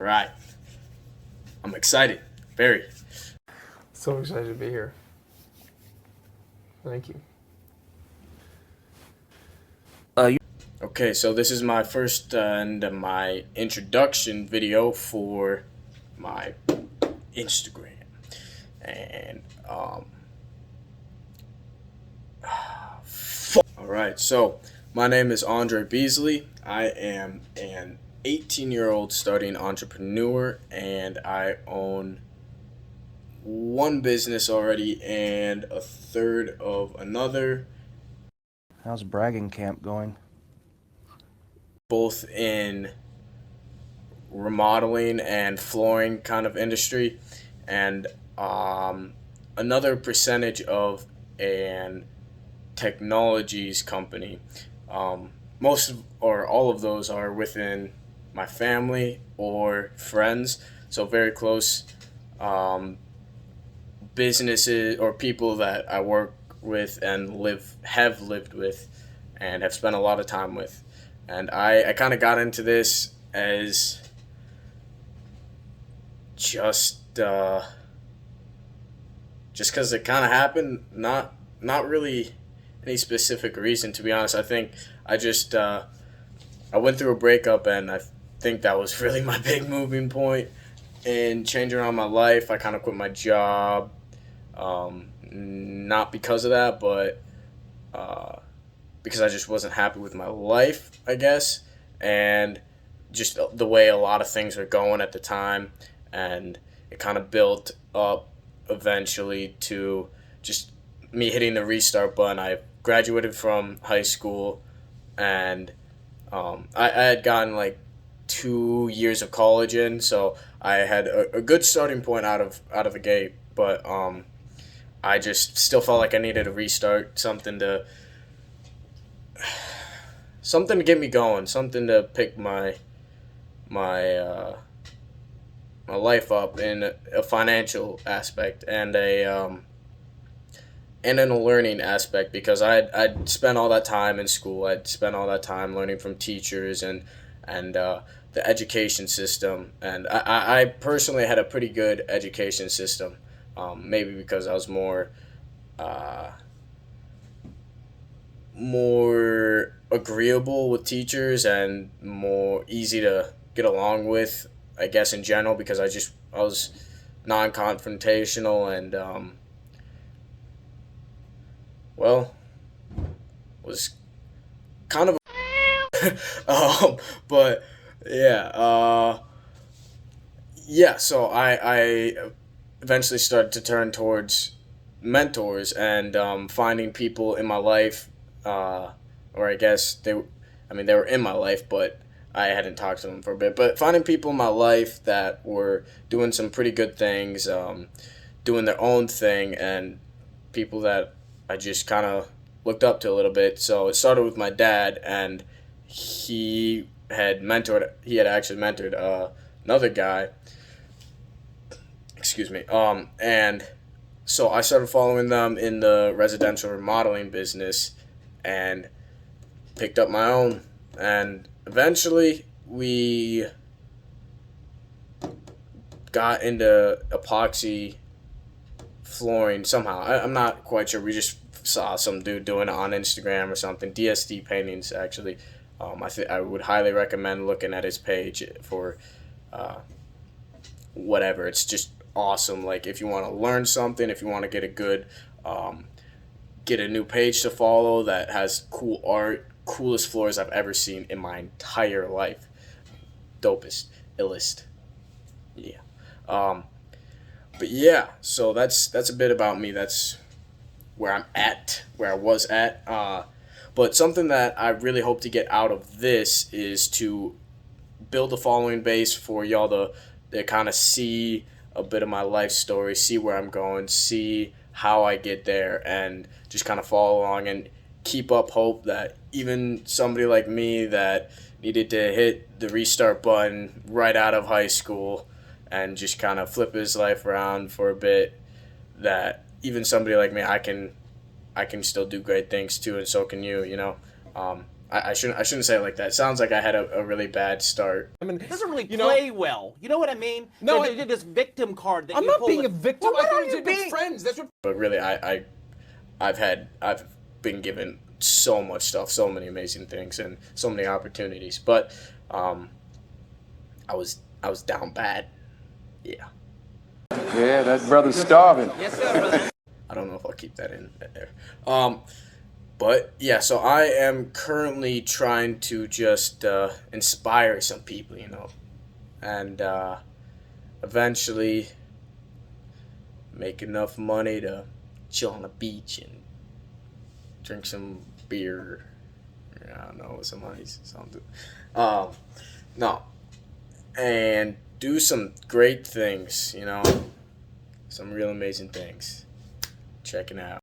Right. I'm excited. Very. So excited to be here. Thank you. Okay, so this is my first and my introduction video for my Instagram. And, all right, so my name is Andre Beasley. I am an 18-year-old starting entrepreneur, and I own one business already and a third of another, How's bragging camp going? both in remodeling and flooring kind of industry, and another percentage of an technologies company. Most of, or all of those are within my family or friends, so very close um, businesses or people that I work with and have lived with and have spent a lot of time with. And I kind of got into this as just just because it kind of happened, not really any specific reason, to be honest. I think I just I went through a breakup, and I think that was really my big moving point in changing around my life. I kind of quit my job, not because of that, but uh, because I just wasn't happy with my life, I guess, and just the way a lot of things were going at the time, and it kind of built up eventually to just me hitting the restart button. I graduated from high school, and I had gotten like 2 years of college in, so I had a good starting point out of the gate. But I just still felt like I needed a restart, something to get me going, something to pick my my life up in a financial aspect and in a learning aspect, because I'd spent all that time in school. I'd spent all that time learning from teachers and the education system, and I personally had a pretty good education system. Maybe because I was uh, more agreeable with teachers and more easy to get along with, I guess, in general, because I was non-confrontational and well, was kind of but yeah, yeah. So I eventually started to turn towards mentors and finding people in my life, or I guess I mean, they were in my life, but I hadn't talked to them for a bit. But finding people in my life that were doing some pretty good things, doing their own thing, and people that I just kind of looked up to a little bit. So it started with my dad, and he had actually mentored another guy. Excuse me. And so I started following them in the residential remodeling business, and picked up my own. And eventually we got into epoxy flooring somehow. I'm not quite sure. We just saw some dude doing it on Instagram or something. DSD paintings, actually. I would highly recommend looking at his page for uh, whatever. It's just awesome. Like, if you want to learn something, if you want to um, get a new page to follow that has cool art, coolest floors I've ever seen in my entire life. Dopest, illest. Yeah. Um, but yeah, so that's a bit about me. That's where I'm at, where I was at. But something that I really hope to get out of this is to build a following base for y'all to kind of see a bit of my life story, see where I'm going, see how I get there, and just kind of follow along and keep up hope that even somebody like me that needed to hit the restart button right out of high school and just kind of flip his life around for a bit, that even somebody like me, I can still do great things too, and so can you. You know, I shouldn't say it like that. It sounds like I had a really bad start. I mean, It doesn't really you know, play well. You know what I mean? No, They did this victim card that I'm you not pull being a it- victim. Well, I what thought are we you were good being? friends. That's what. But really, I've been given so much stuff, so many amazing things, and so many opportunities. But I was down bad. Yeah. Yeah, that brother's starving. Yes, sir, brother. I don't know if I'll keep that in there. But yeah, so I am currently trying to just inspire some people, and eventually make enough money to chill on the beach and drink some beer. I don't know, with some ice, something. No, and do some great things, some real amazing things. Checking out.